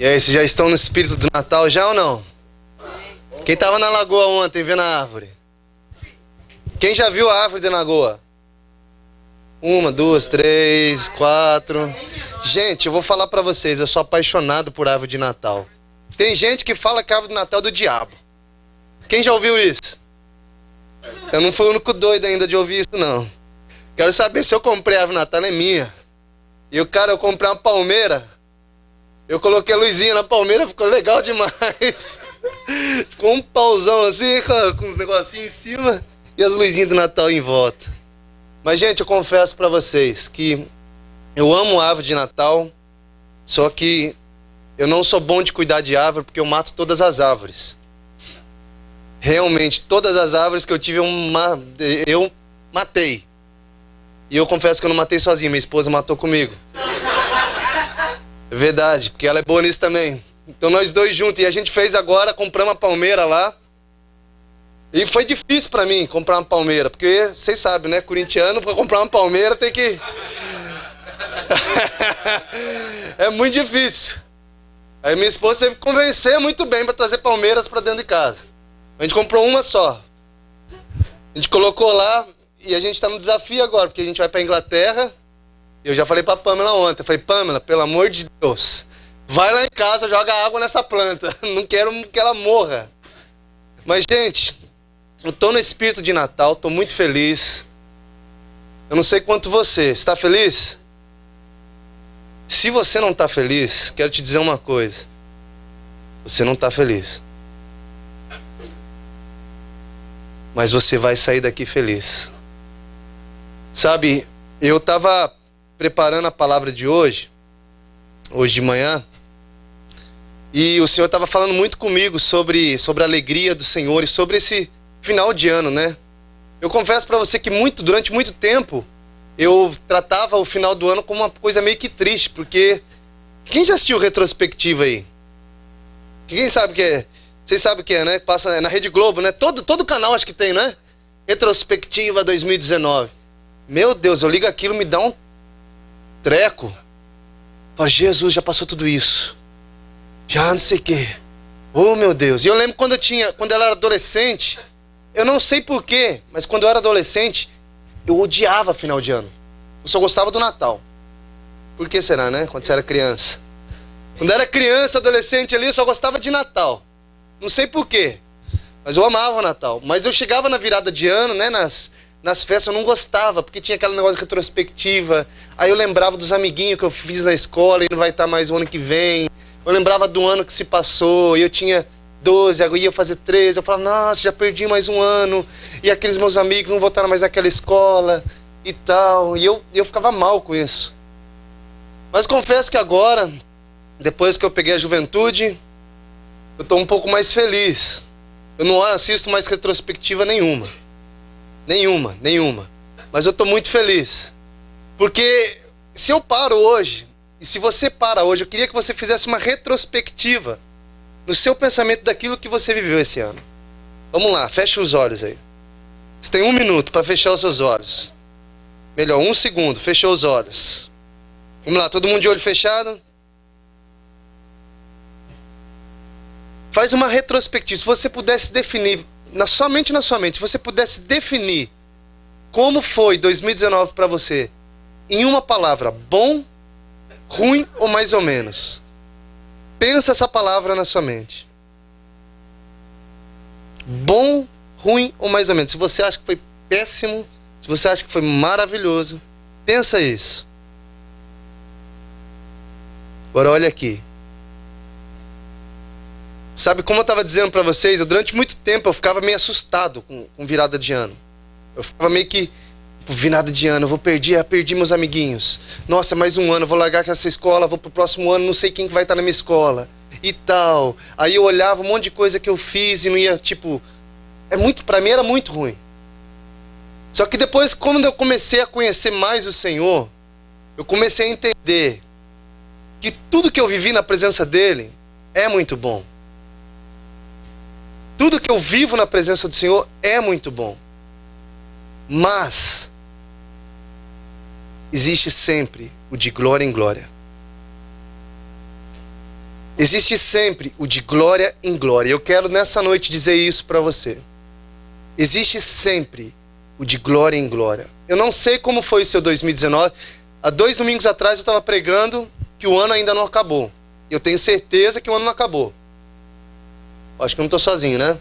E aí, vocês já estão no espírito do Natal já ou não? Quem estava na lagoa ontem vendo a árvore? Quem já viu a árvore da lagoa? 1, 2, 3, 4. Gente, eu vou falar pra vocês, eu sou apaixonado por árvore de Natal. Tem gente que fala que a árvore de Natal é do diabo. Quem já ouviu isso? Eu não fui o único doido ainda de ouvir isso, não. Quero saber se eu comprei a árvore de Natal, é minha. E o cara, eu comprei uma palmeira. Eu coloquei a luzinha na palmeira, ficou legal demais. Ficou um pauzão assim, com uns negocinhos em cima e as luzinhas do Natal em volta. Mas, gente, eu confesso pra vocês que eu amo árvore de Natal, só que eu não sou bom de cuidar de árvore porque eu mato todas as árvores. Realmente, todas as árvores que eu tive, eu matei. E eu confesso que eu não matei sozinho, minha esposa matou comigo. É verdade, porque ela é boa nisso também. Então nós dois juntos, e a gente fez agora, compramos uma palmeira lá. E foi difícil pra mim comprar uma palmeira, porque vocês sabem, né, corintiano, pra comprar uma palmeira tem que... É muito difícil. Aí minha esposa teve que convencer muito bem pra trazer palmeiras pra dentro de casa. A gente comprou uma só. A gente colocou lá e a gente tá no desafio agora, porque a gente vai pra Inglaterra. Eu já falei pra Pamela ontem, eu falei, Pamela, pelo amor de Deus, vai lá em casa, joga água nessa planta. Não quero que ela morra. Mas, gente, eu tô no espírito de Natal, tô muito feliz. Eu não sei quanto você, está feliz? Se você não está feliz, quero te dizer uma coisa. Você não está feliz. Mas você vai sair daqui feliz. Sabe, eu estava preparando a palavra de hoje de manhã, e o Senhor estava falando muito comigo sobre a alegria do Senhor e sobre esse final de ano, né? Eu confesso para você que durante muito tempo eu tratava o final do ano como uma coisa meio que triste, porque quem já assistiu retrospectiva aí? Quem sabe o que é? Vocês sabem o que é, né? Passa na Rede Globo, né? Todo canal acho que tem, né? Retrospectiva 2019. Meu Deus, eu ligo aquilo, me dá um treco. Fala, Jesus, já passou tudo isso. Já não sei o quê. Oh, meu Deus. E eu lembro quando eu era adolescente, eu não sei porquê, mas quando eu era adolescente, eu odiava final de ano. Eu só gostava do Natal. Por que será, né? Quando você era criança. Quando eu era criança, adolescente ali, eu só gostava de Natal. Não sei porquê, mas eu amava o Natal. Mas eu chegava na virada de ano, né, nas festas, eu não gostava, porque tinha aquele negócio de retrospectiva. Aí eu lembrava dos amiguinhos que eu fiz na escola e não vai estar mais o ano que vem. Eu lembrava do ano que se passou, e eu tinha 12, agora ia fazer 13. Eu falava, nossa, já perdi mais um ano. E aqueles meus amigos não voltaram mais naquela escola e tal. E eu ficava mal com isso. Mas confesso que agora, depois que eu peguei a juventude, eu estou um pouco mais feliz. Eu não assisto mais retrospectiva nenhuma. Nenhuma. Mas eu estou muito feliz. Porque se eu paro hoje, e se você para hoje, eu queria que você fizesse uma retrospectiva no seu pensamento daquilo que você viveu esse ano. Vamos lá, fecha os olhos aí. Você tem 1 minuto para fechar os seus olhos. Melhor, 1 segundo, fechou os olhos. Vamos lá, todo mundo de olho fechado? Faz uma retrospectiva. Se você pudesse definir, somente na sua mente, se você pudesse definir como foi 2019 para você, em uma palavra, bom, ruim ou mais ou menos. Pensa essa palavra na sua mente. Bom, ruim ou mais ou menos. Se você acha que foi péssimo, se você acha que foi maravilhoso, pensa isso. Agora olha aqui. Sabe, como eu estava dizendo para vocês, durante muito tempo eu ficava meio assustado com virada de ano. Eu ficava meio que, virada de ano, perdi meus amiguinhos. Nossa, mais um ano, vou largar com essa escola, vou pro próximo ano, não sei quem que vai estar na minha escola. E tal. Aí eu olhava um monte de coisa que eu fiz e não ia, pra mim era muito ruim. Só que depois, quando eu comecei a conhecer mais o Senhor, eu comecei a entender que tudo que eu vivi na presença dEle é muito bom. Tudo que eu vivo na presença do Senhor é muito bom. Mas existe sempre o de glória em glória. Existe sempre o de glória em glória. Eu quero nessa noite dizer isso para você. Existe sempre o de glória em glória. Eu não sei como foi o seu 2019. Há 2 domingos atrás eu estava pregando que o ano ainda não acabou. Eu tenho certeza que o ano não acabou. Acho que eu não estou sozinho, né?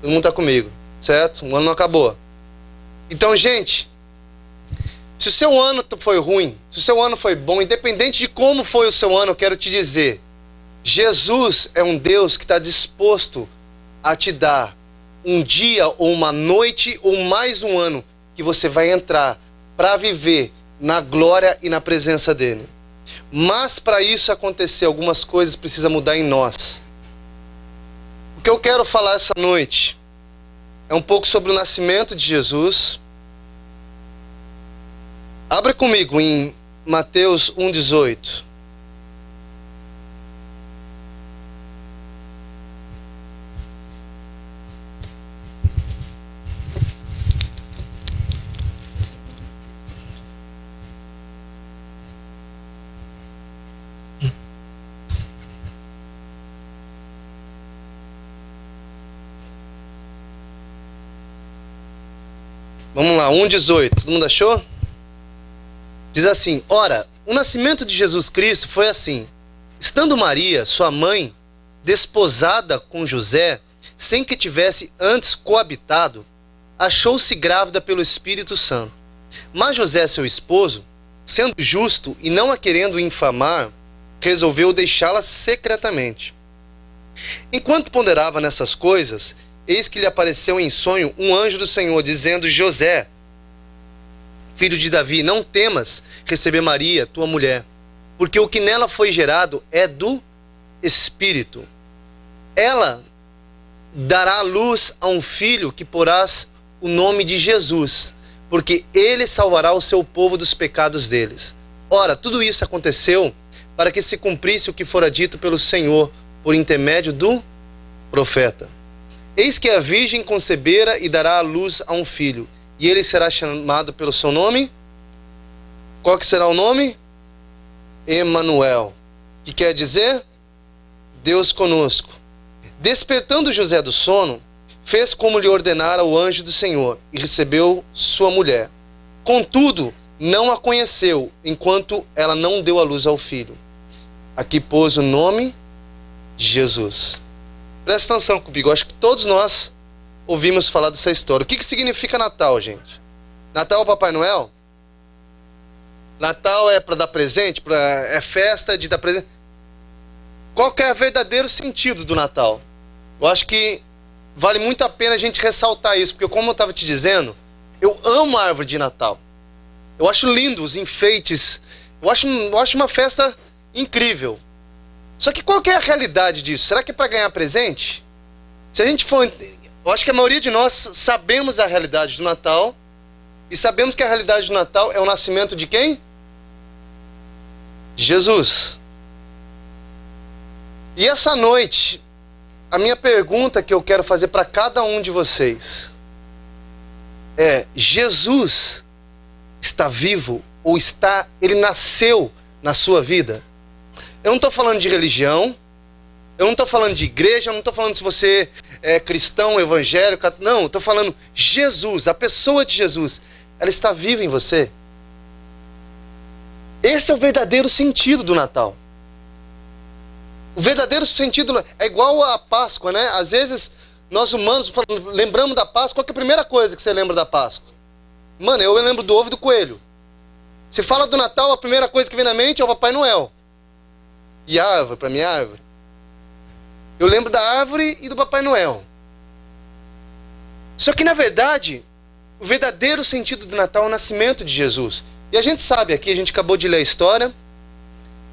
Todo mundo está comigo, certo? O ano não acabou. Então, gente, se o seu ano foi ruim, se o seu ano foi bom, independente de como foi o seu ano, eu quero te dizer, Jesus é um Deus que está disposto a te dar um dia ou uma noite ou mais um ano que você vai entrar para viver na glória e na presença dele. Mas para isso acontecer, algumas coisas precisam mudar em nós. O que eu quero falar essa noite é um pouco sobre o nascimento de Jesus. Abra comigo em Mateus 1,18. Vamos lá, 1,18. Todo mundo achou? Diz assim: ora, o nascimento de Jesus Cristo foi assim. Estando Maria, sua mãe, desposada com José, sem que tivesse antes coabitado, achou-se grávida pelo Espírito Santo. Mas José, seu esposo, sendo justo e não a querendo infamar, resolveu deixá-la secretamente. Enquanto ponderava nessas coisas, eis que lhe apareceu em sonho um anjo do Senhor, dizendo: José, filho de Davi, não temas receber Maria, tua mulher, porque o que nela foi gerado é do Espírito. Ela dará luz a um filho que porás o nome de Jesus, porque ele salvará o seu povo dos pecados deles. Ora, tudo isso aconteceu para que se cumprisse o que fora dito pelo Senhor por intermédio do profeta. Eis que a virgem concebera e dará à luz a um filho, e ele será chamado pelo seu nome. Qual que será o nome? Emanuel, que quer dizer Deus conosco. Despertando José do sono, fez como lhe ordenara o anjo do Senhor, e recebeu sua mulher. Contudo, não a conheceu, enquanto ela não deu à luz ao filho. Aqui pôs o nome de Jesus. Presta atenção comigo, acho que todos nós ouvimos falar dessa história. O que significa Natal, gente? Natal é o Papai Noel? Natal é para dar presente? É festa de dar presente? Qual que é o verdadeiro sentido do Natal? Eu acho que vale muito a pena a gente ressaltar isso, porque como eu estava te dizendo, eu amo a árvore de Natal. Eu acho lindo os enfeites, eu acho uma festa incrível. Só que qual que é a realidade disso? Será que é para ganhar presente? Se a gente for... Eu acho que a maioria de nós sabemos a realidade do Natal, e sabemos que a realidade do Natal é o nascimento de quem? De Jesus. E essa noite, a minha pergunta que eu quero fazer para cada um de vocês é: Jesus está vivo ou ele nasceu na sua vida? Eu não estou falando de religião, eu não estou falando de igreja, eu não estou falando se você é cristão, evangélico, não, eu estou falando Jesus, a pessoa de Jesus, ela está viva em você. Esse é o verdadeiro sentido do Natal. O verdadeiro sentido é igual à Páscoa, né? Às vezes, nós humanos lembramos da Páscoa. Qual que é a primeira coisa que você lembra da Páscoa? Mano, eu lembro do ovo e do coelho. Se fala do Natal, a primeira coisa que vem na mente é o Papai Noel. E a árvore, para mim, a árvore. Eu lembro da árvore e do Papai Noel. Só que, na verdade, o verdadeiro sentido do Natal é o nascimento de Jesus. E a gente sabe aqui, a gente acabou de ler a história,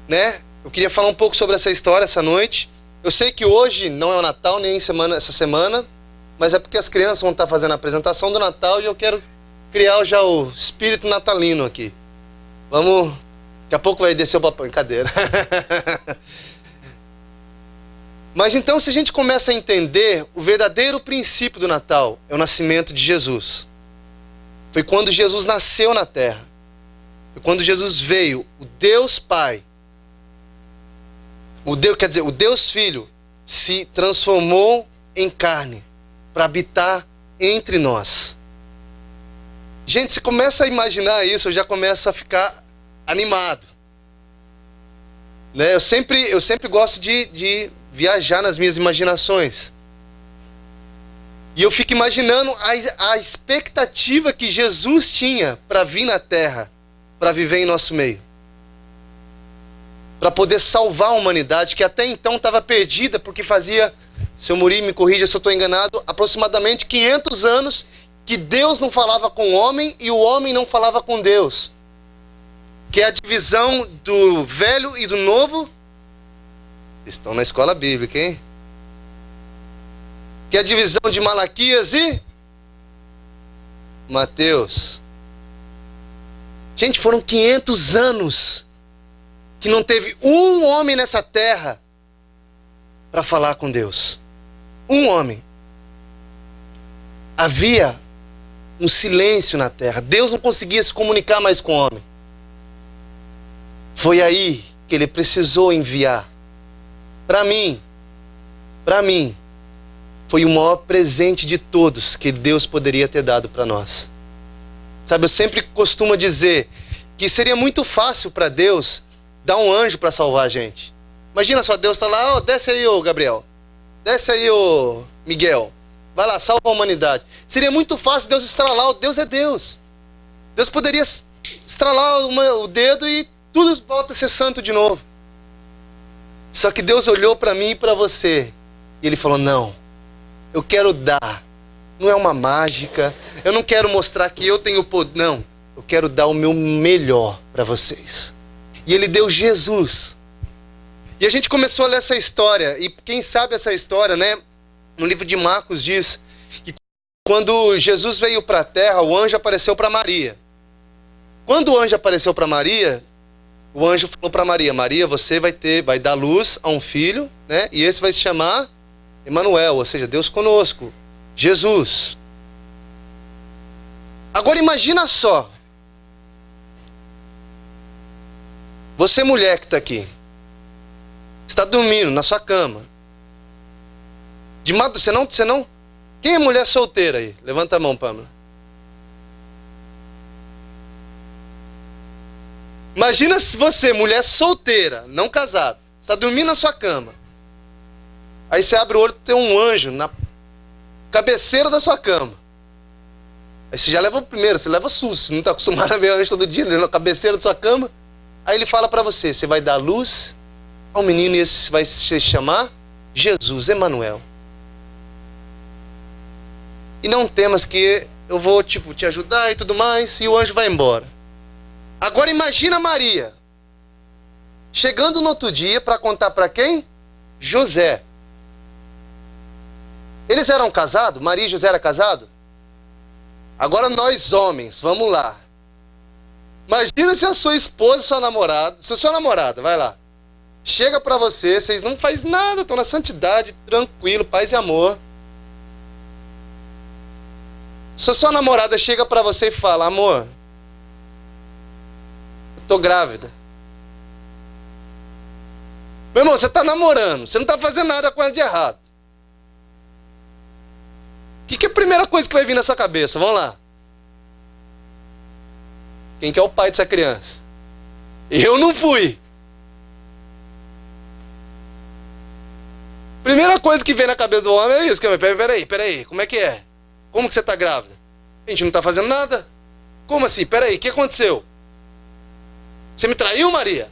né? Eu queria falar um pouco sobre essa história essa noite. Eu sei que hoje não é o Natal, nem essa semana, mas é porque as crianças vão estar fazendo a apresentação do Natal e eu quero criar já o espírito natalino aqui. Vamos... Daqui a pouco vai descer o papai. Brincadeira. Mas então, se a gente começa a entender o verdadeiro princípio do Natal, é o nascimento de Jesus. Foi quando Jesus nasceu na terra. Foi quando Jesus veio, o Deus Pai, O Deus, quer dizer, o Deus Filho se transformou em carne para habitar entre nós. Gente, você começa a imaginar isso, eu já começo a ficar animado. Né? Eu sempre gosto de viajar nas minhas imaginações. E eu fico imaginando a expectativa que Jesus tinha para vir na terra, para viver em nosso meio. Para poder salvar a humanidade, que até então estava perdida, porque fazia, se eu Muri, me corrija se eu estou enganado, aproximadamente 500 anos que Deus não falava com o homem e o homem não falava com Deus. Que é a divisão do velho e do novo. Estão na escola bíblica, hein? Que é a divisão de Malaquias e Mateus. Gente, foram 500 anos que não teve um homem nessa terra para falar com Deus. Um homem. Havia um silêncio na terra. Deus não conseguia se comunicar mais com o homem. Foi aí que ele precisou enviar. Para mim, foi o maior presente de todos que Deus poderia ter dado para nós. Sabe, eu sempre costumo dizer que seria muito fácil para Deus dar um anjo para salvar a gente. Imagina só, Deus está lá, desce aí, Gabriel. Desce aí, Miguel. Vai lá, salva a humanidade. Seria muito fácil Deus estralar, Deus é Deus. Deus poderia estralar o dedo e tudo volta a ser santo de novo. Só que Deus olhou para mim e para você e Ele falou, não, eu quero dar. Não é uma mágica, eu não quero mostrar que eu tenho poder, não. Eu quero dar o meu melhor para vocês. E Ele deu Jesus. E a gente começou a ler essa história, e quem sabe essa história, né? No livro de Marcos diz que quando Jesus veio para a terra, o anjo apareceu para Maria. Quando o anjo apareceu para Maria, o anjo falou para Maria, Maria, você vai dar luz a um filho, né? E esse vai se chamar Emanuel, ou seja, Deus conosco, Jesus. Agora imagina só, você mulher que está aqui, está dormindo na sua cama. De madrugada, você não... Quem é mulher solteira aí? Levanta a mão, Pamela. Imagina se você, mulher solteira, não casada, está dormindo na sua cama. Aí você abre o olho e tem um anjo na cabeceira da sua cama. Aí você já leva o primeiro, você leva susto. Você não está acostumado a ver anjo todo dia na cabeceira da sua cama. Aí ele fala para você, você vai dar luz ao menino e esse vai se chamar Jesus, Emanuel. E não temas que eu vou te ajudar e tudo mais, e o anjo vai embora. Agora imagina Maria, chegando no outro dia para contar para quem? José. Eles eram casados? Maria e José eram casados? Agora nós homens, vamos lá. Imagina se a sua esposa, sua namorada, se a sua namorada, vai lá, chega para você, vocês não fazem nada, estão na santidade, tranquilo, paz e amor. Se a sua namorada chega para você e fala, amor, eu tô grávida. Meu irmão, você está namorando, você não está fazendo nada com ela de errado. O que é a primeira coisa que vai vir na sua cabeça? Vamos lá. Quem que é o pai dessa criança? Eu não fui. Primeira coisa que vem na cabeça do homem é isso. Peraí, como é que é? Como que você está grávida? A gente não está fazendo nada. Como assim? Peraí, o que aconteceu? Você me traiu, Maria?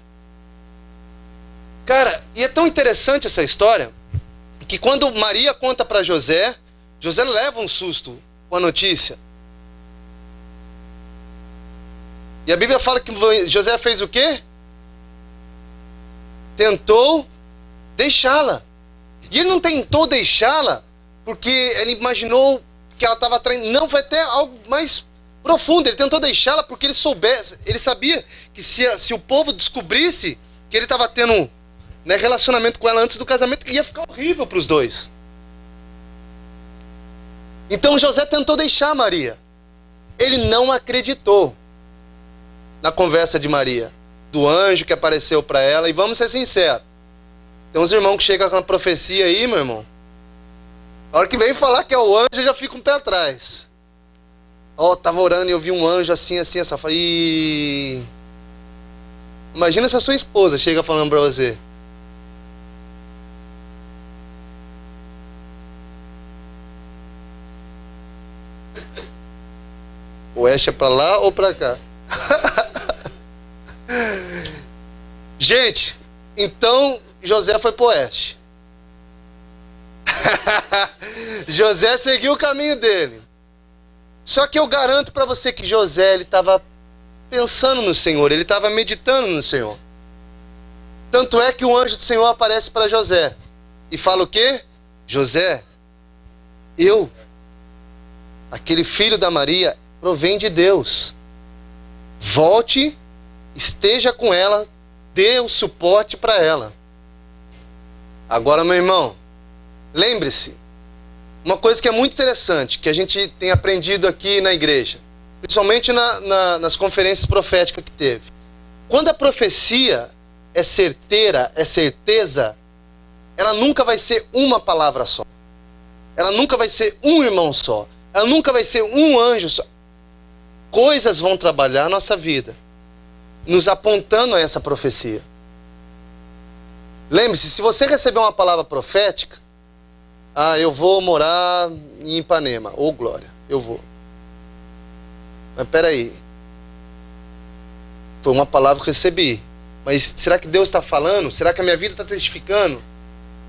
Cara, e é tão interessante essa história, que quando Maria conta para José, José leva um susto com a notícia. E a Bíblia fala que José fez o quê? Tentou deixá-la. E ele não tentou deixá-la porque ele imaginou que ela estava traindo. Não, foi até algo mais profundo. Ele tentou deixá-la porque ele sabia que se o povo descobrisse que ele estava tendo, né, relacionamento com ela antes do casamento, ia ficar horrível para os dois. Então José tentou deixar Maria. Ele não acreditou na conversa de Maria, do anjo que apareceu para ela. E vamos ser sinceros, Tem uns irmãos que chegam com a profecia aí, meu irmão. A hora que vem falar que é o anjo, eu já fico um pé atrás. Ó, tava orando e eu vi um anjo assim, assim, essa. Falei, imagina se a sua esposa chega falando pra você. O oeste é pra lá ou pra cá? Gente, então José foi pro oeste. José seguiu o caminho dele. Só que eu garanto para você que José, ele estava pensando no Senhor, ele estava meditando no Senhor. Tanto é que o anjo do Senhor aparece para José e fala o quê? José, aquele filho da Maria, provém de Deus. Volte, esteja com ela, dê o suporte para ela. Agora, meu irmão, lembre-se, uma coisa que é muito interessante, que a gente tem aprendido aqui na igreja, principalmente nas conferências proféticas que teve. Quando a profecia é certeira, é certeza, ela nunca vai ser uma palavra só. Ela nunca vai ser um irmão só. Ela nunca vai ser um anjo só. Coisas vão trabalhar a nossa vida, nos apontando a essa profecia. Lembre-se, se você receber uma palavra profética, eu vou morar em Ipanema. Ô, glória, eu vou. Mas peraí. Foi uma palavra que eu recebi. Mas será que Deus está falando? Será que a minha vida está testificando?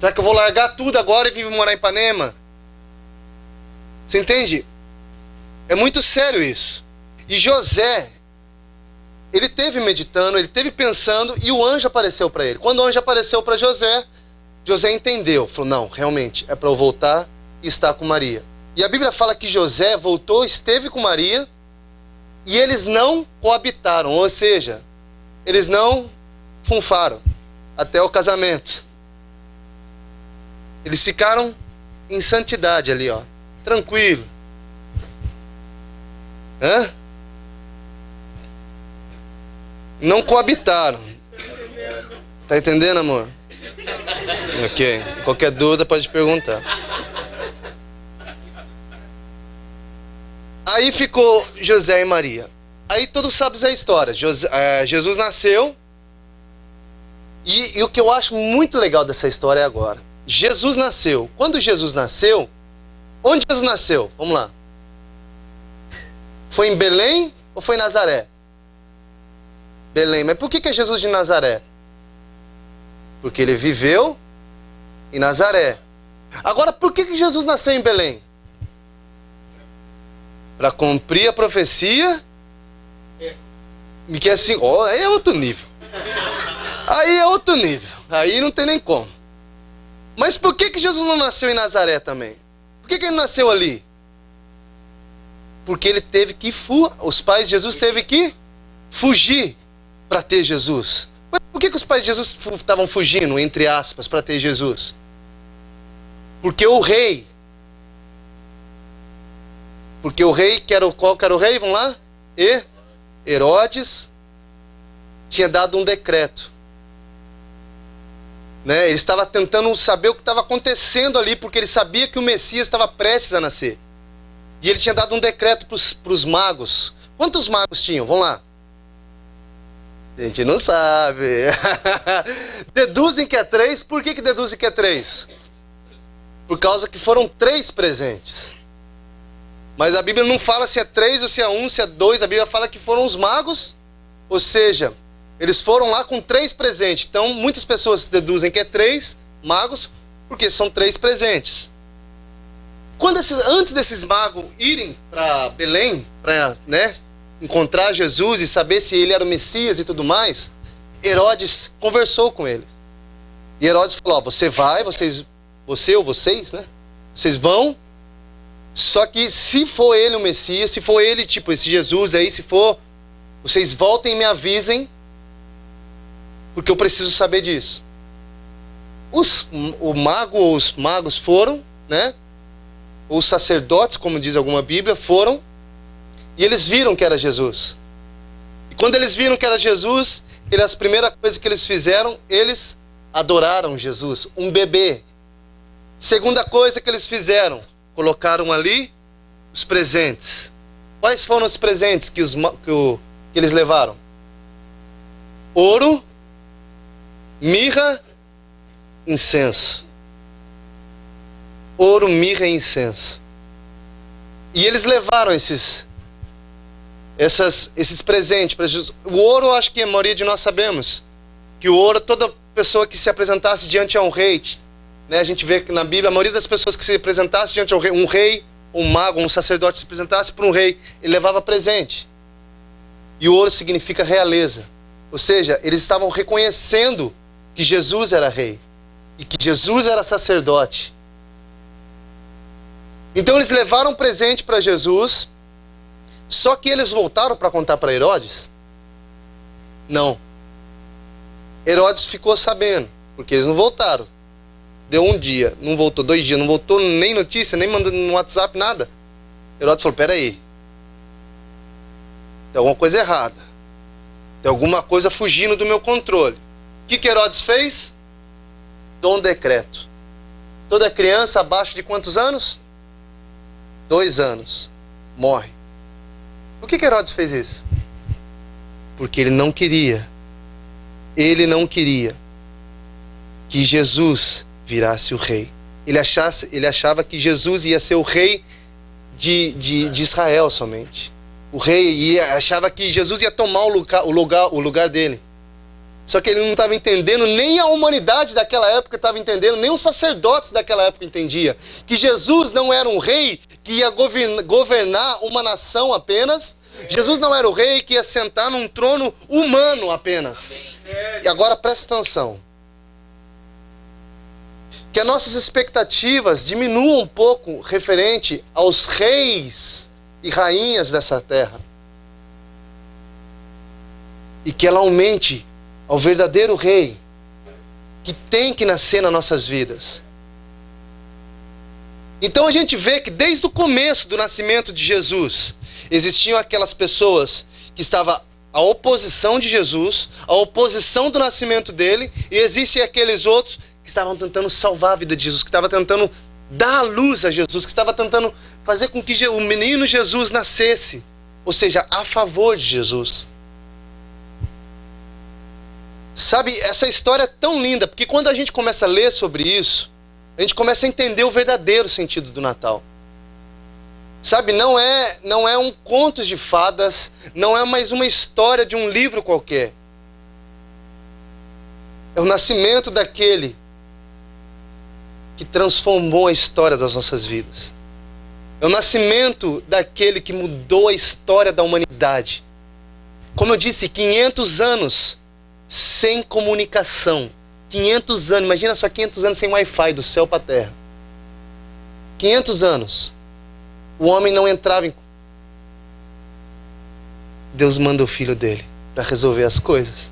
Será que eu vou largar tudo agora e vir morar em Ipanema? Você entende? É muito sério isso. E José, ele teve meditando, ele teve pensando e o anjo apareceu para ele. Quando o anjo apareceu para José, José entendeu, falou, não, realmente, é para eu voltar e estar com Maria. E a Bíblia fala que José voltou, esteve com Maria, e eles não coabitaram, ou seja, eles não funfaram até o casamento. Eles ficaram em santidade ali, ó, tranquilo. Não coabitaram. Tá entendendo, amor? Ok. Qualquer dúvida pode perguntar. Aí ficou José e Maria. Aí todos sabem a história. Jesus nasceu. E o que eu acho muito legal dessa história é agora. Jesus nasceu. Quando Jesus nasceu, onde Jesus nasceu? Vamos lá. Foi em Belém ou foi em Nazaré? Belém. Mas por que é Jesus de Nazaré? Porque ele viveu em Nazaré. Agora, por que Jesus nasceu em Belém? Para cumprir a profecia. Que assim, aí é outro nível. Aí é outro nível. Aí não tem nem como. Mas por que Jesus não nasceu em Nazaré também? Por que ele nasceu ali? Porque ele teve que os pais de Jesus teve que fugir para ter Jesus. Mas por que os pais de Jesus estavam fugindo, entre aspas, para ter Jesus? Porque o rei, qual que era o rei? Vamos lá? Herodes tinha dado um decreto. Né? Ele estava tentando saber o que estava acontecendo ali, porque ele sabia que o Messias estava prestes a nascer. E ele tinha dado um decreto para os magos. Quantos magos tinham? Vamos lá. A gente não sabe. Deduzem que é 3. Por que deduzem que é 3? Por causa que foram 3 presentes. Mas a Bíblia não fala se é 3 ou se é 1, se é 2. A Bíblia fala que foram os magos. Ou seja, eles foram lá com 3 presentes. Então muitas pessoas deduzem que é 3 magos, porque são 3 presentes. Antes desses magos irem para Belém, para encontrar Jesus e saber se ele era o Messias e tudo mais, Herodes conversou com eles. E Herodes falou, você ou vocês, né? Vocês vão, só que se for ele o Messias, se for ele, tipo, esse Jesus aí, se for, vocês voltem e me avisem, porque eu preciso saber disso. Os magos foram, né? Os sacerdotes, como diz alguma Bíblia, foram, e eles viram que era Jesus. E quando eles viram que era Jesus, a primeira coisa que eles fizeram, eles adoraram Jesus, um bebê. Segunda coisa que eles fizeram, colocaram ali os presentes. Quais foram os presentes que eles levaram? Ouro, mirra, incenso. Ouro, mirra e incenso. E eles levaram esses presentes para Jesus. O ouro, eu acho que a maioria de nós sabemos que o ouro, toda pessoa que se apresentasse diante a um rei, né, a gente vê que na Bíblia, a maioria das pessoas que se apresentasse diante a um rei, um mago, um sacerdote se apresentasse para um rei, ele levava presente. E o ouro significa realeza. Ou seja, eles estavam reconhecendo que Jesus era rei e que Jesus era sacerdote. Então eles levaram um presente para Jesus, só que eles voltaram para contar para Herodes? Não. Herodes ficou sabendo, porque eles não voltaram. Deu um dia, não voltou 2 dias, não voltou nem notícia, nem mandando no WhatsApp, nada. Herodes falou, peraí, tem alguma coisa errada. Tem alguma coisa fugindo do meu controle. O que Herodes fez? Deu um decreto. Toda criança abaixo de quantos anos? 2 anos. Morre. Por que Herodes fez isso? Porque ele não queria que Jesus virasse o rei. Ele achava que Jesus ia ser o rei de Israel somente. O rei achava que Jesus ia tomar o lugar dele. Só que ele não estava entendendo, nem a humanidade daquela época estava entendendo, nem os sacerdotes daquela época entendiam. Que Jesus não era um rei que ia governar uma nação apenas. Jesus não era o rei que ia sentar num trono humano apenas. E agora presta atenção. Que as nossas expectativas diminuam um pouco referente aos reis e rainhas dessa terra. E que ela aumente ao verdadeiro rei que tem que nascer nas nossas vidas. Então a gente vê que desde o começo do nascimento de Jesus, existiam aquelas pessoas que estavam à oposição de Jesus, à oposição do nascimento dele, e existem aqueles outros que estavam tentando salvar a vida de Jesus, que estavam tentando dar a luz a Jesus, que estavam tentando fazer com que o menino Jesus nascesse, ou seja, a favor de Jesus. Sabe, essa história é tão linda, porque quando a gente começa a ler sobre isso, a gente começa a entender o verdadeiro sentido do Natal. Sabe, não é um conto de fadas, não é mais uma história de um livro qualquer. É o nascimento daquele que transformou a história das nossas vidas. É o nascimento daquele que mudou a história da humanidade. Como eu disse, 500 anos sem comunicação. 500 anos, imagina só 500 anos sem Wi-Fi do céu para a terra. 500 anos. O homem não entrava em... Deus manda o filho dele para resolver as coisas.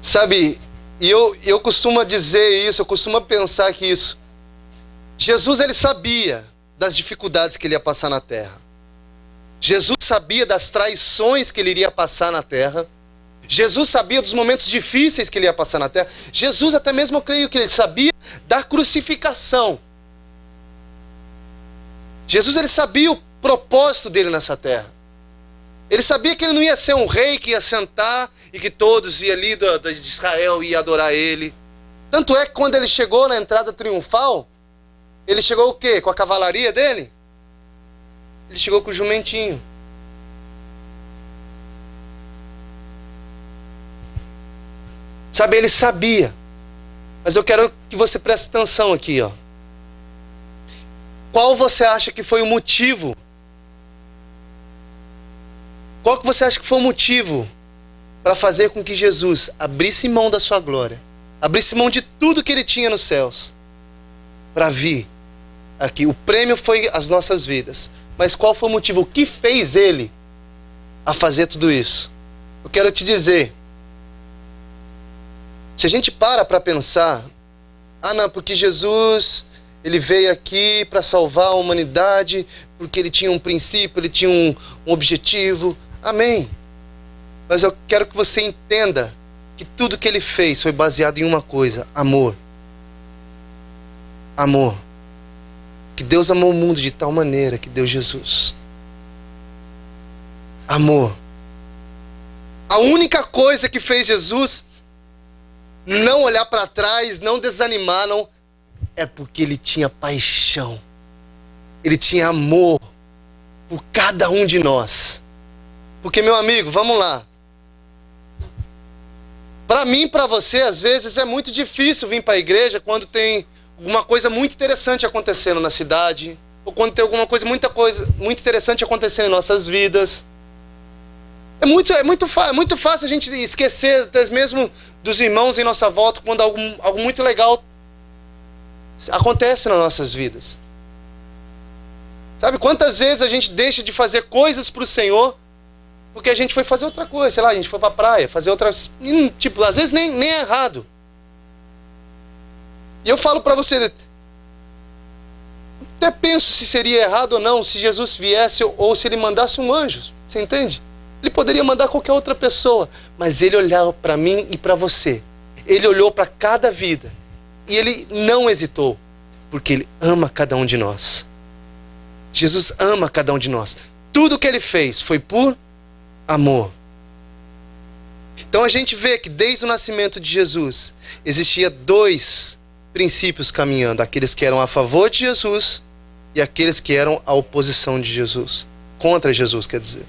Sabe, e eu costumo dizer isso, eu costumo pensar que isso. Jesus, ele sabia das dificuldades que ele ia passar na terra. Jesus sabia das traições que ele iria passar na terra. Jesus sabia dos momentos difíceis que ele ia passar na terra. Jesus, até mesmo eu creio que ele sabia da crucificação. Jesus, ele sabia o propósito dele nessa terra. Ele sabia que ele não ia ser um rei que ia sentar e que todos iam ali de Israel iam adorar ele. Tanto é que quando ele chegou na entrada triunfal, ele chegou o quê? Com a cavalaria dele? Ele chegou com o jumentinho. Sabe, ele sabia. Mas eu quero que você preste atenção aqui, ó. Qual você acha que foi o motivo? Qual que você acha que foi o motivo para fazer com que Jesus abrisse mão da sua glória, abrisse mão de tudo que ele tinha nos céus, para vir aqui? O prêmio foi as nossas vidas. Mas qual foi o motivo? O que fez ele a fazer tudo isso? Eu quero te dizer, se a gente para pensar, não, porque Jesus, ele veio aqui para salvar a humanidade, porque ele tinha um princípio, ele tinha um objetivo. Amém. Mas eu quero que você entenda que tudo que ele fez foi baseado em uma coisa: amor. Amor. Que Deus amou o mundo de tal maneira que deu Jesus. Amor. A única coisa que fez Jesus não olhar para trás, não desanimar, não, é porque ele tinha paixão. Ele tinha amor por cada um de nós. Porque, meu amigo, vamos lá. Para mim, para você, às vezes é muito difícil vir para a igreja quando tem alguma coisa muito interessante acontecendo na cidade, ou quando tem alguma coisa muito interessante acontecendo em nossas vidas. É muito fácil a gente esquecer até mesmo dos irmãos em nossa volta quando algo muito legal acontece nas nossas vidas. Sabe quantas vezes a gente deixa de fazer coisas para o Senhor porque a gente foi fazer outra coisa, sei lá, a gente foi para a praia, fazer outras... Tipo, às vezes nem é errado. E eu falo para você, até penso se seria errado ou não se Jesus viesse ou se ele mandasse um anjo, você entende? Ele poderia mandar qualquer outra pessoa, mas ele olhava para mim e para você. Ele olhou para cada vida e ele não hesitou, porque ele ama cada um de nós. Jesus ama cada um de nós. Tudo que ele fez foi por amor. Então a gente vê que desde o nascimento de Jesus existia dois princípios caminhando: aqueles que eram a favor de Jesus e aqueles que eram a oposição de Jesus, contra Jesus, quer dizer.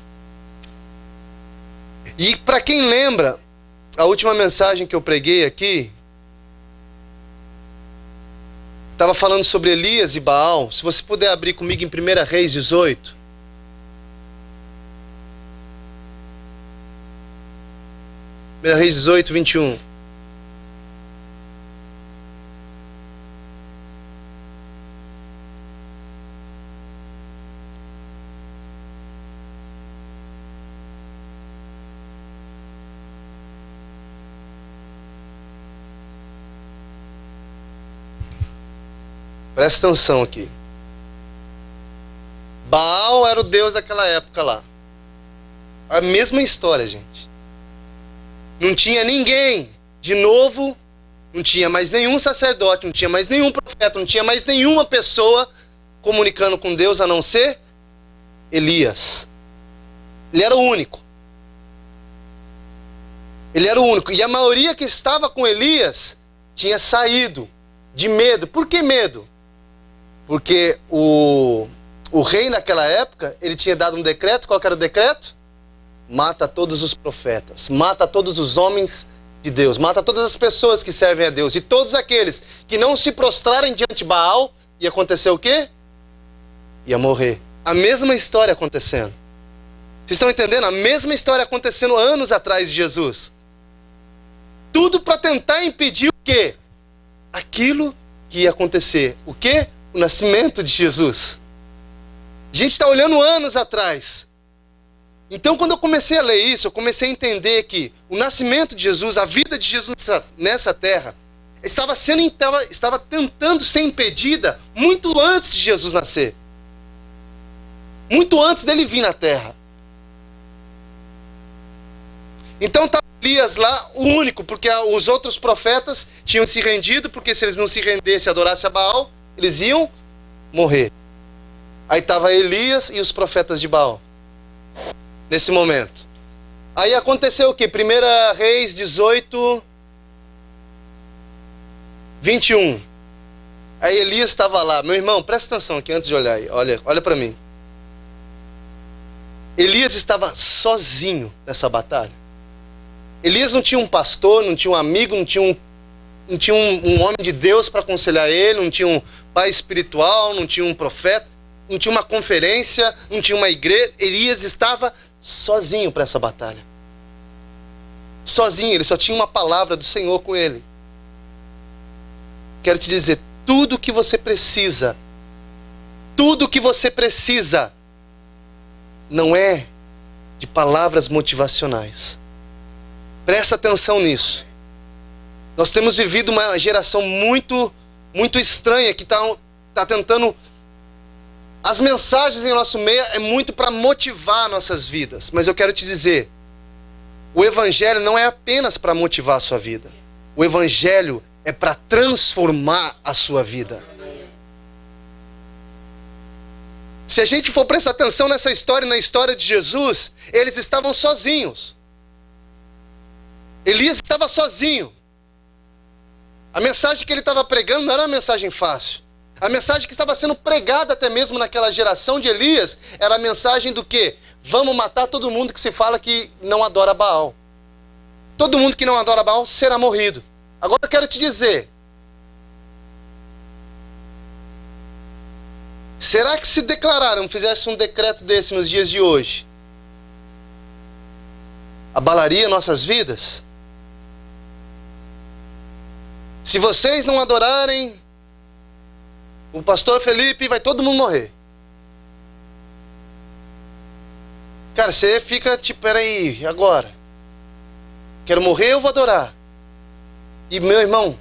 E para quem lembra, a última mensagem que eu preguei aqui estava falando sobre Elias e Baal. Se você puder abrir comigo em 1 Reis 18. 1 Reis 18, 21. Presta atenção aqui. Baal era o deus daquela época lá. A mesma história, gente. Não tinha ninguém de novo, não tinha mais nenhum sacerdote, não tinha mais nenhum profeta, não tinha mais nenhuma pessoa comunicando com Deus a não ser Elias. Ele era o único. Ele era o único. E a maioria que estava com Elias tinha saído de medo. Por que medo? Porque o rei naquela época, ele tinha dado um decreto. Qual que era o decreto? Mata todos os profetas, mata todos os homens de Deus, mata todas as pessoas que servem a Deus. E todos aqueles que não se prostrarem diante de Baal, ia acontecer o quê? Ia morrer. A mesma história acontecendo. Vocês estão entendendo? A mesma história acontecendo anos atrás de Jesus. Tudo para tentar impedir o quê? Aquilo que ia acontecer. O quê? O nascimento de Jesus. A gente está olhando anos atrás. Então, quando eu comecei a ler isso, eu comecei a entender que o nascimento de Jesus, a vida de Jesus nessa terra, estava tentando ser impedida muito antes de Jesus nascer. Muito antes dele vir na terra. Então estava Elias lá, o único, porque os outros profetas tinham se rendido, porque se eles não se rendessem e adorassem a Baal, eles iam morrer. Aí estava Elias e os profetas de Baal. Nesse momento. Aí aconteceu o quê? 1 Reis 18, 21. Aí Elias estava lá. Meu irmão, presta atenção aqui antes de olhar aí. Olha para mim. Elias estava sozinho nessa batalha. Elias não tinha um pastor, não tinha um amigo, não tinha um homem de Deus para aconselhar ele, não tinha um pai espiritual, não tinha um profeta, não tinha uma conferência, não tinha uma igreja. Elias estava sozinho para essa batalha. Sozinho, ele só tinha uma palavra do Senhor com ele. Quero te dizer, tudo que você precisa não é de palavras motivacionais. Presta atenção nisso. Nós temos vivido uma geração muito estranha que está tentando... As mensagens em nosso meio é muito para motivar nossas vidas. Mas eu quero te dizer, O evangelho não é apenas para motivar a sua vida. O evangelho é para transformar a sua vida. Se a gente for prestar atenção nessa história, na história de Jesus, eles estavam sozinhos. Elias estava sozinho. A mensagem que ele estava pregando não era uma mensagem fácil. A mensagem que estava sendo pregada até mesmo naquela geração de Elias era a mensagem do quê? Vamos matar todo mundo que se fala que não adora Baal. Todo mundo que não adora Baal será morrido. Agora eu quero te dizer, será que se declararam, fizesse um decreto desse nos dias de hoje, abalaria nossas vidas? Se vocês não adorarem o pastor Felipe, vai todo mundo morrer. Cara, você fica tipo, peraí, agora? Quero morrer ou vou adorar? E meu irmão,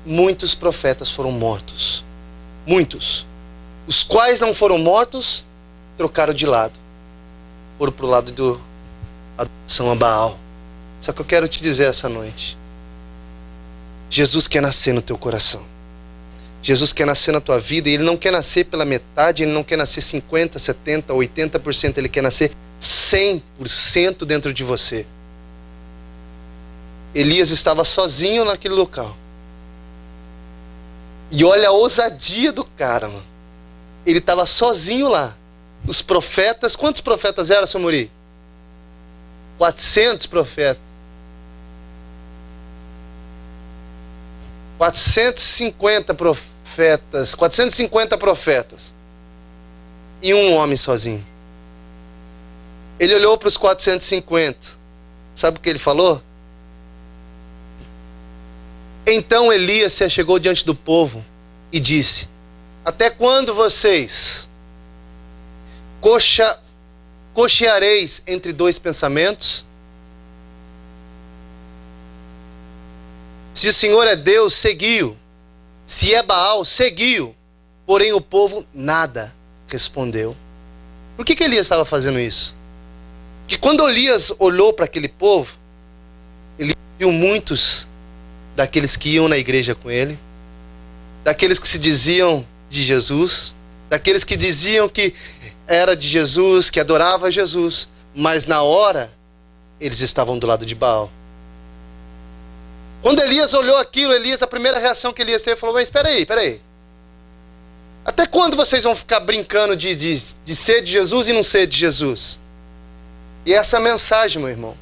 muitos profetas foram mortos. Muitos. Os quais não foram mortos, trocaram de lado. Foram para o lado da adoração a Baal. Só que eu quero te dizer essa noite, Jesus quer nascer no teu coração. Jesus quer nascer na tua vida e Ele não quer nascer pela metade, Ele não quer nascer 50%, 70%, 80%, Ele quer nascer 100% dentro de você. Elias estava sozinho naquele local. E olha a ousadia do cara, mano. Ele estava sozinho lá. Os profetas, quantos profetas eram, seu Muri? 400 profetas. 450 profetas. E um homem sozinho. Ele olhou para os 450. Sabe o que ele falou? Então Elias se achegou diante do povo e disse: até quando vocês cocheareis entre dois pensamentos? Se o Senhor é Deus, seguiu. Se é Baal, seguiu. Porém o povo nada respondeu. Por que Elias estava fazendo isso? Porque quando Elias olhou para aquele povo, ele viu muitos daqueles que iam na igreja com ele, daqueles que se diziam de Jesus, daqueles que diziam que era de Jesus, que adorava Jesus, mas na hora eles estavam do lado de Baal. Quando Elias olhou aquilo, a primeira reação que Elias teve, falou: mas espera aí. Até quando vocês vão ficar brincando de ser de Jesus e não ser de Jesus? E essa mensagem, meu irmão,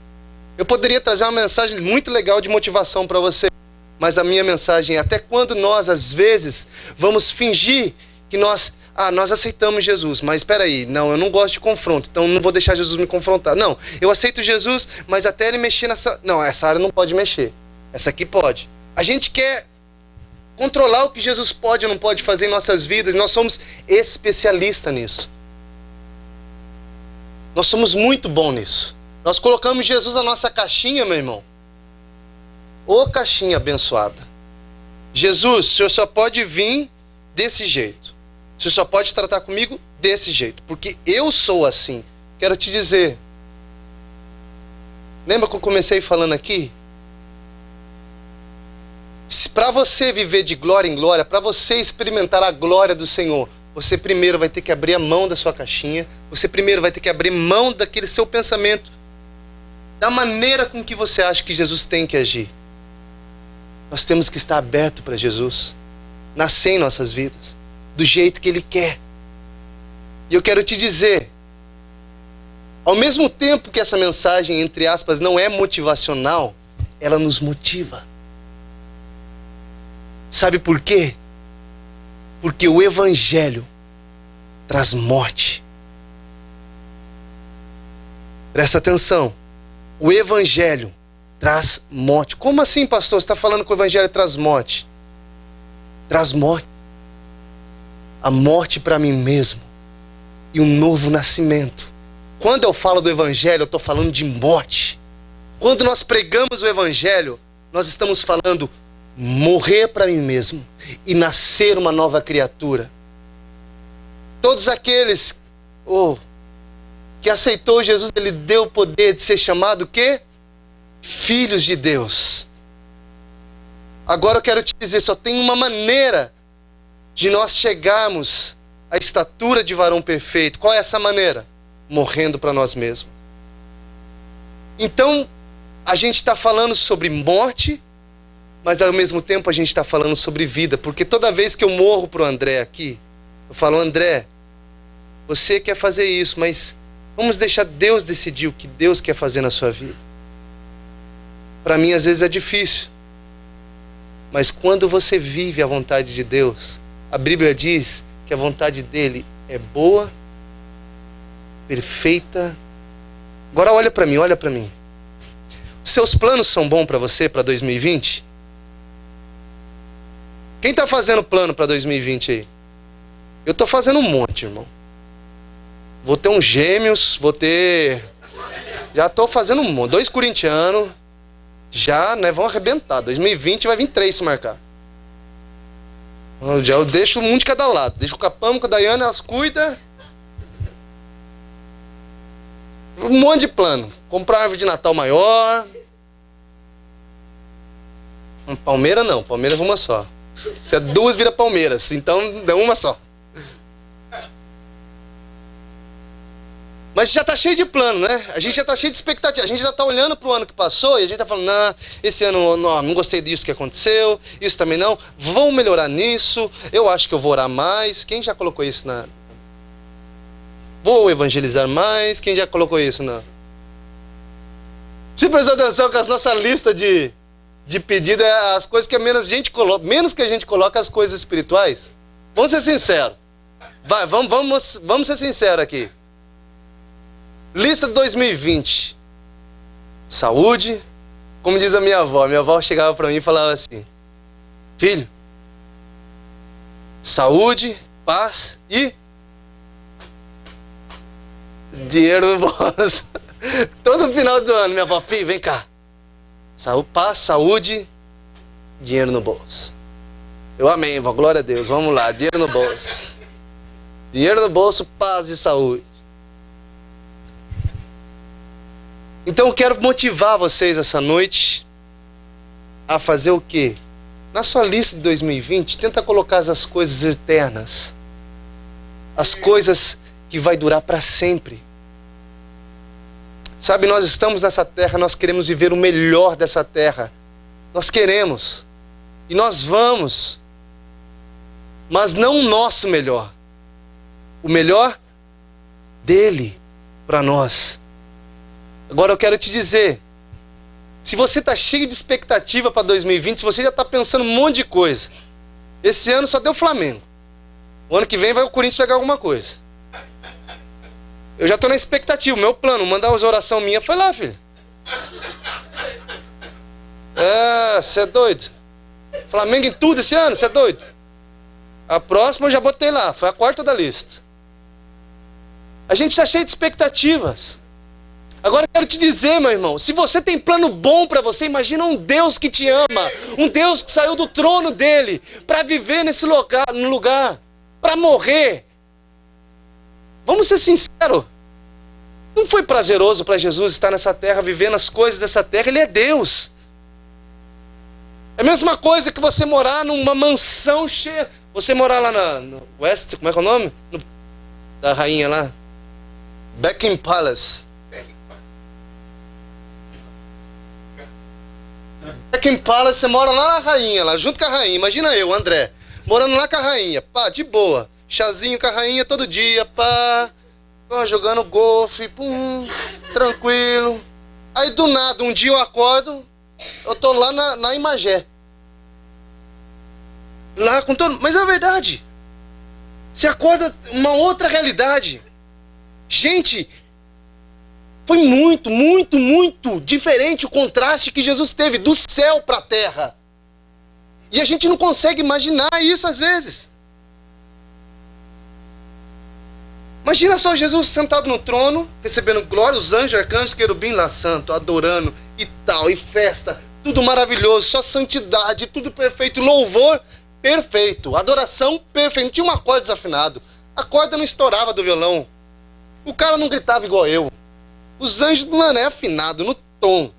eu poderia trazer uma mensagem muito legal de motivação para você, mas a minha mensagem é: até quando nós, às vezes, vamos fingir que nós aceitamos Jesus, mas espera aí, não, eu não gosto de confronto, então não vou deixar Jesus me confrontar. Não, eu aceito Jesus, mas até ele mexer nessa... Não, essa área não pode mexer. Essa aqui pode. A gente quer controlar o que Jesus pode ou não pode fazer em nossas vidas. Nós somos especialistas nisso. Nós somos muito bons nisso. Nós colocamos Jesus na nossa caixinha, meu irmão. Ô caixinha abençoada. Jesus, o Senhor só pode vir desse jeito. O Senhor só pode tratar comigo desse jeito. Porque eu sou assim. Quero te dizer. Lembra que eu comecei falando aqui? Para você viver de glória em glória, para você experimentar a glória do Senhor, você primeiro vai ter que abrir a mão da sua caixinha, você primeiro vai ter que abrir mão daquele seu pensamento, da maneira com que você acha que Jesus tem que agir. Nós temos que estar aberto para Jesus, nascer em nossas vidas, do jeito que Ele quer. E eu quero te dizer, ao mesmo tempo que essa mensagem, entre aspas, não é motivacional, ela nos motiva. Sabe por quê? Porque o Evangelho traz morte. Presta atenção. O Evangelho traz morte. Como assim, pastor? Você está falando que o Evangelho traz morte? Traz morte. A morte para mim mesmo. E um novo nascimento. Quando eu falo do Evangelho, eu estou falando de morte. Quando nós pregamos o Evangelho, nós estamos falando morrer para mim mesmo e nascer uma nova criatura. Todos aqueles, que aceitou Jesus, ele deu o poder de ser chamado o quê? Filhos de Deus. Agora eu quero te dizer, só tem uma maneira de nós chegarmos à estatura de varão perfeito. Qual é essa maneira? Morrendo para nós mesmos. Então, a gente está falando sobre morte, mas ao mesmo tempo a gente está falando sobre vida. Porque toda vez que eu morro para o André aqui, eu falo, André, você quer fazer isso, mas vamos deixar Deus decidir o que Deus quer fazer na sua vida. Para mim, às vezes é difícil. Mas quando você vive a vontade de Deus, a Bíblia diz que a vontade dele é boa, perfeita. Agora olha para mim, olha para mim. Os seus planos são bons para você para 2020? Quem está fazendo plano para 2020 aí? Eu estou fazendo um monte, irmão. Vou ter uns gêmeos, vou ter... Já estou fazendo um monte. 2 corintianos. Já, né, vão arrebentar. 2020 vai vir 3 se marcar. Eu deixo um de cada lado. Deixo o Capão com a Daiane, elas cuidam. Um monte de plano. Comprar uma árvore de Natal maior. Palmeira não, Palmeiras é uma só. Se é 2, vira Palmeiras. Então é uma só. Mas já está cheio de plano, né? A gente já está cheio de expectativa. A gente já está olhando para o ano que passou e a gente está falando, não, esse ano não gostei disso que aconteceu, isso também não. Vou melhorar nisso, eu acho que eu vou orar mais. Quem já colocou isso na... Vou evangelizar mais. Quem já colocou isso na... Se prestar atenção que a nossa lista de pedido é as coisas que menos que a gente coloca as coisas espirituais. Vamos ser sinceros. Vai, vamos ser sinceros aqui. Lista de 2020. Saúde. Como diz a minha avó chegava para mim e falava assim: filho, saúde, paz e dinheiro no bolso. Todo final do ano minha avó, filho, vem cá. Paz, saúde, dinheiro no bolso. Eu amém, vó, glória a Deus. Vamos lá, dinheiro no bolso. Dinheiro no bolso, paz e saúde. Então eu quero motivar vocês essa noite a fazer o quê? Na sua lista de 2020, tenta colocar as coisas eternas. As coisas que vai durar para sempre. Sabe, nós estamos nessa terra, nós queremos viver o melhor dessa terra. Nós queremos. E nós vamos. Mas não o nosso melhor. O melhor dele para nós. Agora eu quero te dizer, se você está cheio de expectativa para 2020, se você já está pensando um monte de coisa, esse ano só deu Flamengo. O ano que vem vai o Corinthians pegar alguma coisa. Eu já estou na expectativa, o meu plano, mandar umas orações minhas, foi lá, filho. Você é doido? Flamengo em tudo esse ano, você é doido? A próxima eu já botei lá, foi a 4ª da lista. A gente está cheio de expectativas. Agora eu quero te dizer, meu irmão, se você tem plano bom para você, imagina um Deus que te ama, um Deus que saiu do trono dele para viver nesse lugar, para morrer. Vamos ser sinceros, não foi prazeroso para Jesus estar nessa terra, vivendo as coisas dessa terra. Ele é Deus. É a mesma coisa que você morar numa mansão cheia, você morar lá no West, como é que é o nome? Da rainha lá, Buckingham Palace. Buckingham Palace, você mora lá na rainha, lá junto com a rainha. Imagina eu, André, morando lá com a rainha, pá, de boa. Chazinho com a rainha todo dia, pá, jogando golfe, pum, tranquilo. Aí do nada, um dia eu acordo, eu tô lá na Imagé. Lá com todo... Mas é verdade. Você acorda uma outra realidade. Gente, foi muito, muito, muito diferente o contraste que Jesus teve do céu para a terra. E a gente não consegue imaginar isso às vezes. Imagina só Jesus sentado no trono, recebendo glória, os anjos, arcanjos, querubim lá santo, adorando e tal, e festa, tudo maravilhoso, só santidade, tudo perfeito, louvor perfeito, adoração perfeita. Não tinha um acorde desafinado, a corda não estourava do violão. O cara não gritava igual eu. Os anjos, mano, é afinado no tom.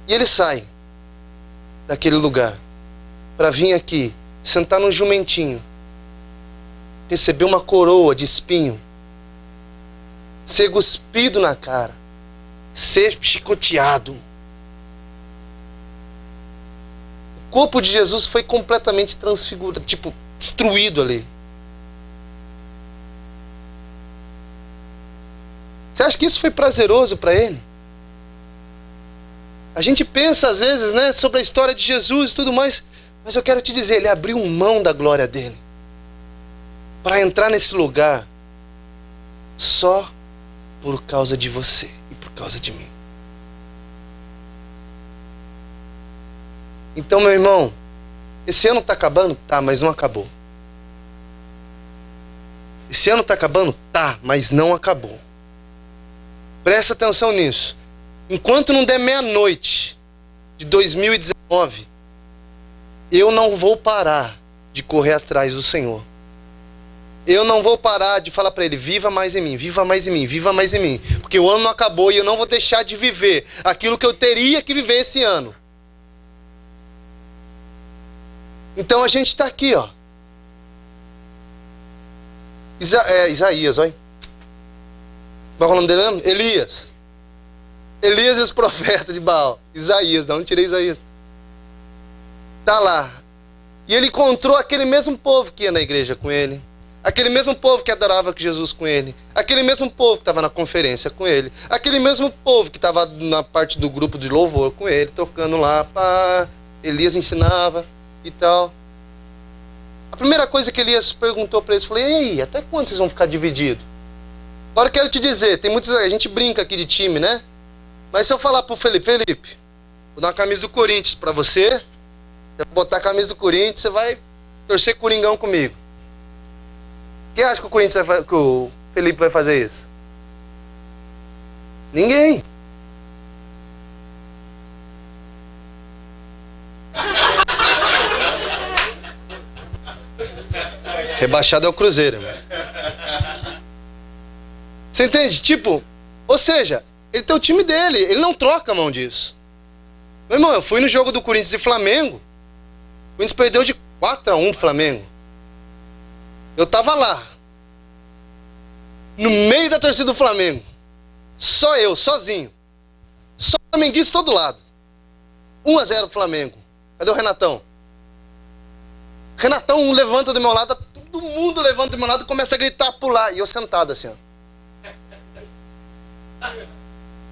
E ele sai daquele lugar para vir aqui, sentar num jumentinho, receber uma coroa de espinho, ser cuspido na cara, ser chicoteado. O corpo de Jesus foi completamente transfigurado, tipo, destruído ali. Você acha que isso foi prazeroso para ele? A gente pensa às vezes, né, sobre a história de Jesus e tudo mais, mas eu quero te dizer, ele abriu mão da glória dele para entrar nesse lugar só por causa de você e por causa de mim. Então, meu irmão, esse ano está acabando? Tá, mas não acabou. Esse ano está acabando? Tá, mas não acabou. Presta atenção nisso. Enquanto não der meia-noite de 2019, eu não vou parar de correr atrás do Senhor. Eu não vou parar de falar para Ele, viva mais em mim, viva mais em mim, viva mais em mim. Porque o ano não acabou e eu não vou deixar de viver aquilo que eu teria que viver esse ano. Então a gente está aqui, ó. Isaías, olha. Qual é o nome dele mesmo? Elias. Elias e os profetas de Baal. Isaías, de onde tirei Isaías? Tá lá. E ele encontrou aquele mesmo povo que ia na igreja com ele. Aquele mesmo povo que adorava Jesus com ele. Aquele mesmo povo que estava na conferência com ele. Aquele mesmo povo que estava na parte do grupo de louvor com ele, tocando lá. Pá. Elias ensinava e tal. A primeira coisa que Elias perguntou para eles, falei, ei, até quando vocês vão ficar divididos? Agora eu quero te dizer, tem muitos, a gente brinca aqui de time, né? Mas se eu falar pro Felipe, vou dar uma camisa do Corinthians para você, você vai botar a camisa do Corinthians, você vai torcer Coringão comigo. Quem acha que o Corinthians que o Felipe vai fazer isso? Ninguém. Rebaixado é o Cruzeiro, irmão. Você entende? Tipo, ou seja, ele tem o time dele, ele não troca a mão disso. Meu irmão, eu fui no jogo do Corinthians e Flamengo, o Corinthians perdeu de 4-1 pro Flamengo. Eu tava lá, no meio da torcida do Flamengo, só eu, sozinho, só flamenguista todo lado. 1-0 pro Flamengo. Cadê o Renatão? Renatão levanta do meu lado, todo mundo levanta do meu lado e começa a gritar, pular, e eu sentado assim, ó.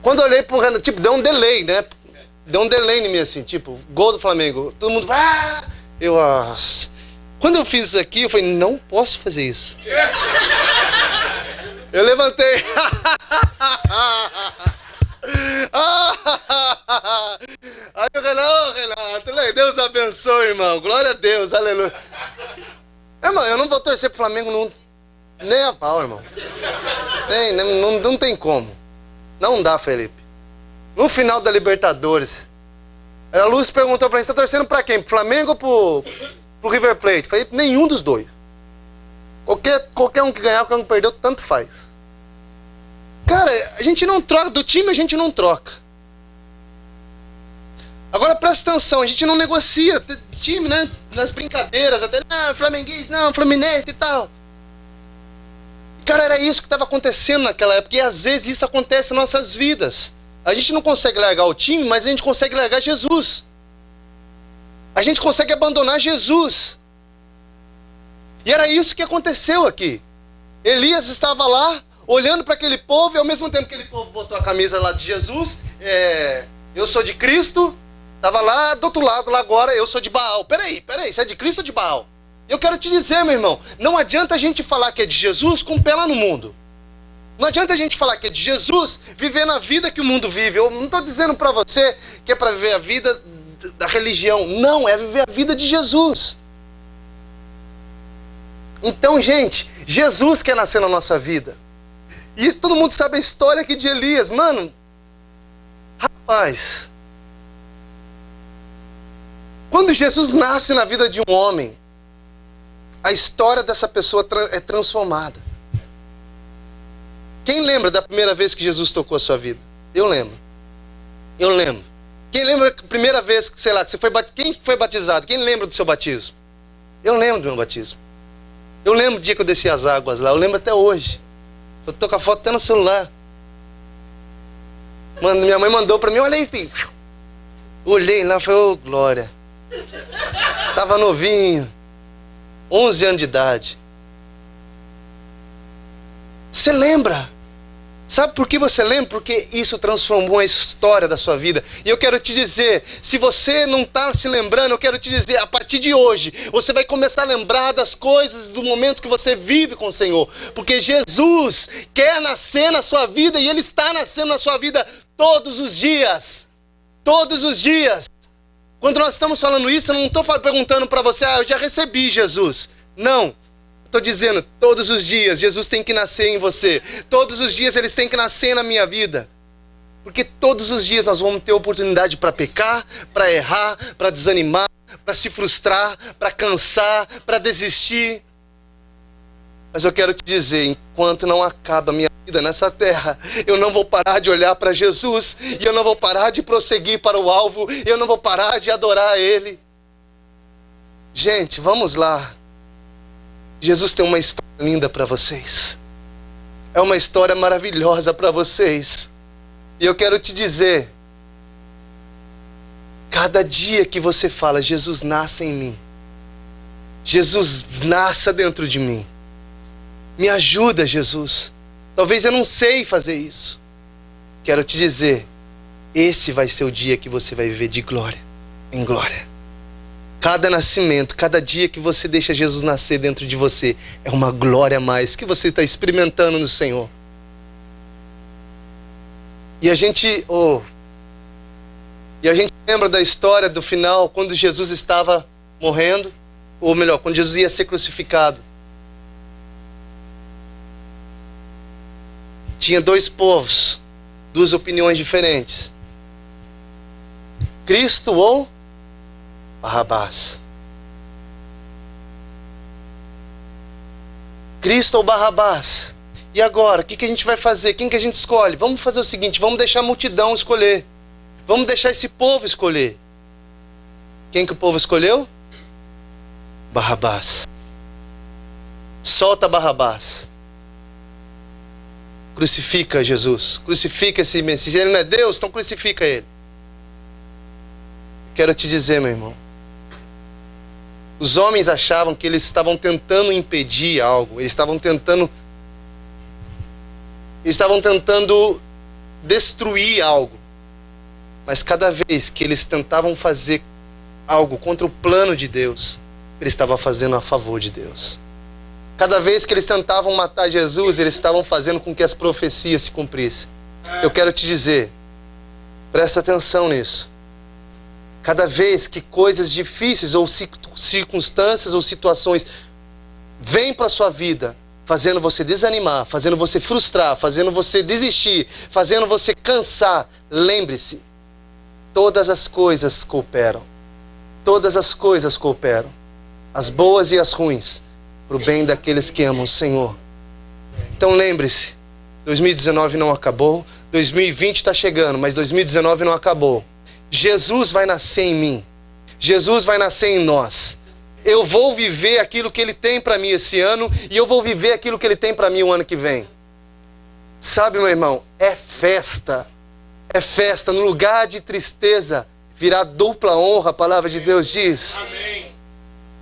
Quando eu olhei pro Renan, tipo, deu um delay, né? Deu um delay em mim, assim, tipo, gol do Flamengo. Todo mundo, Quando eu fiz isso aqui, eu falei, não posso fazer isso. Eu levantei. Aí o Renato, Deus abençoe, irmão. Glória a Deus, aleluia. Irmão, eu não vou torcer pro Flamengo nem a pau, irmão. Não tem como. Não dá, Felipe. No final da Libertadores, a Lúcia perguntou pra mim, você tá torcendo pra quem? Pro Flamengo ou pro River Plate? Falei, nenhum dos dois. Qualquer um que ganhar, qualquer um que perdeu, tanto faz. Cara, a gente não troca, do time a gente não troca. Agora presta atenção, a gente não negocia time, né? Nas brincadeiras, até, não, flamenguista, não, fluminense e tal. Cara, era isso que estava acontecendo naquela época. E às vezes isso acontece nas nossas vidas. A gente não consegue largar o time, mas a gente consegue largar Jesus. A gente consegue abandonar Jesus. E era isso que aconteceu aqui. Elias estava lá, olhando para aquele povo, e ao mesmo tempo que aquele povo botou a camisa lá de Jesus, eu sou de Cristo, estava lá do outro lado, lá agora, eu sou de Baal. Peraí, você é de Cristo ou de Baal? Eu quero te dizer, meu irmão, não adianta a gente falar que é de Jesus com o pé lá no mundo. Não adianta a gente falar que é de Jesus, viver na vida que o mundo vive. Eu não estou dizendo para você que é para viver a vida da religião. Não, é viver a vida de Jesus. Então, gente, Jesus quer nascer na nossa vida. E todo mundo sabe a história aqui de Elias. Mano, rapaz, quando Jesus nasce na vida de um homem, a história dessa pessoa é transformada. Quem lembra da primeira vez que Jesus tocou a sua vida? Eu lembro. Eu lembro. Quem lembra da primeira vez, sei lá, que você foi batizado? Quem foi batizado? Quem lembra do seu batismo? Eu lembro do meu batismo. Eu lembro do dia que eu desci as águas lá. Eu lembro até hoje. Eu tô com a foto até no celular. Mano, minha mãe mandou pra mim, olha aí, filho. Olhei lá e falei, ô, glória. Tava novinho. 11 anos de idade. Você lembra? Sabe por que você lembra? Porque isso transformou a história da sua vida. E eu quero te dizer, se você não está se lembrando, eu quero te dizer, a partir de hoje, você vai começar a lembrar das coisas, dos momentos que você vive com o Senhor. Porque Jesus quer nascer na sua vida e Ele está nascendo na sua vida todos os dias. Todos os dias. Quando nós estamos falando isso, eu não estou perguntando para você, eu já recebi Jesus. Não. Estou dizendo, todos os dias Jesus tem que nascer em você. Todos os dias eles têm que nascer na minha vida. Porque todos os dias nós vamos ter oportunidade para pecar, para errar, para desanimar, para se frustrar, para cansar, para desistir. Mas eu quero te dizer, enquanto não acaba a minha vida nessa terra, eu não vou parar de olhar para Jesus, e eu não vou parar de prosseguir para o alvo, e eu não vou parar de adorar a Ele. Gente, vamos lá. Jesus tem uma história linda para vocês. É uma história maravilhosa para vocês. E eu quero te dizer, cada dia que você fala, Jesus nasce em mim. Jesus nasça dentro de mim. Me ajuda, Jesus. Talvez eu não sei fazer isso. Quero te dizer, esse vai ser o dia que você vai viver de glória em glória. Cada nascimento, cada dia que você deixa Jesus nascer dentro de você, é uma glória a mais que você está experimentando no Senhor. E a gente lembra da história do final, quando Jesus estava morrendo, ou melhor, quando Jesus ia ser crucificado. Tinha dois povos, duas opiniões diferentes. Cristo ou Barrabás? Cristo ou Barrabás? E agora, o que a gente vai fazer? Quem que a gente escolhe? Vamos fazer o seguinte, vamos deixar a multidão escolher. Vamos deixar esse povo escolher. Quem que o povo escolheu? Barrabás. Solta Barrabás. Crucifica Jesus. Crucifica esse Messias. Ele não é Deus, então crucifica ele. Quero te dizer, meu irmão. Os homens achavam que eles estavam tentando impedir algo. Eles estavam tentando destruir algo. Mas cada vez que eles tentavam fazer algo contra o plano de Deus, eles estavam fazendo a favor de Deus. Cada vez que eles tentavam matar Jesus, eles estavam fazendo com que as profecias se cumprissem. Eu quero te dizer, presta atenção nisso. Cada vez que coisas difíceis ou circunstâncias ou situações vêm para a sua vida, fazendo você desanimar, fazendo você frustrar, fazendo você desistir, fazendo você cansar, lembre-se, todas as coisas cooperam. Todas as coisas cooperam. As boas e as ruins, para o bem daqueles que amam o Senhor. Então lembre-se, 2019 não acabou, 2020 está chegando, mas 2019 não acabou. Jesus vai nascer em mim. Jesus vai nascer em nós. Eu vou viver aquilo que Ele tem para mim esse ano e eu vou viver aquilo que Ele tem para mim o ano que vem. Sabe, meu irmão, é festa. É festa. No lugar de tristeza virá dupla honra, a palavra de Deus diz. Amém.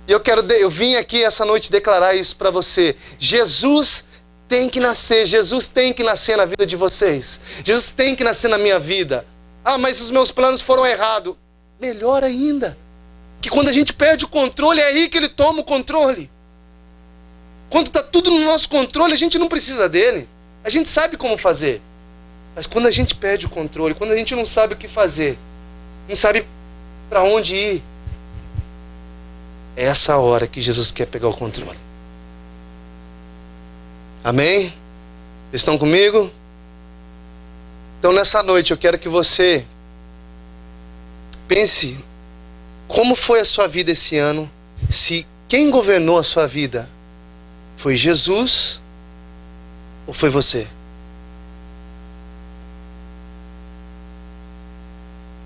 E eu vim aqui essa noite declarar isso para você. Jesus tem que nascer. Jesus tem que nascer na vida de vocês. Jesus tem que nascer na minha vida. Ah, mas os meus planos foram errados. Melhor ainda. Que quando a gente perde o controle, é aí que Ele toma o controle. Quando está tudo no nosso controle, a gente não precisa dele. A gente sabe como fazer. Mas quando a gente perde o controle, quando a gente não sabe o que fazer, não sabe para onde ir, é essa hora que Jesus quer pegar o controle. Amém? Vocês estão comigo? Então nessa noite eu quero que você pense como foi a sua vida esse ano, se quem governou a sua vida foi Jesus ou foi você?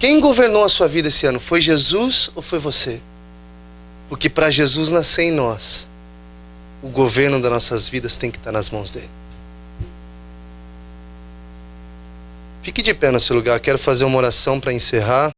Quem governou a sua vida esse ano? Foi Jesus ou foi você? Porque para Jesus nascer em nós, o governo das nossas vidas tem que estar nas mãos dele. Fique de pé no seu lugar, quero fazer uma oração para encerrar.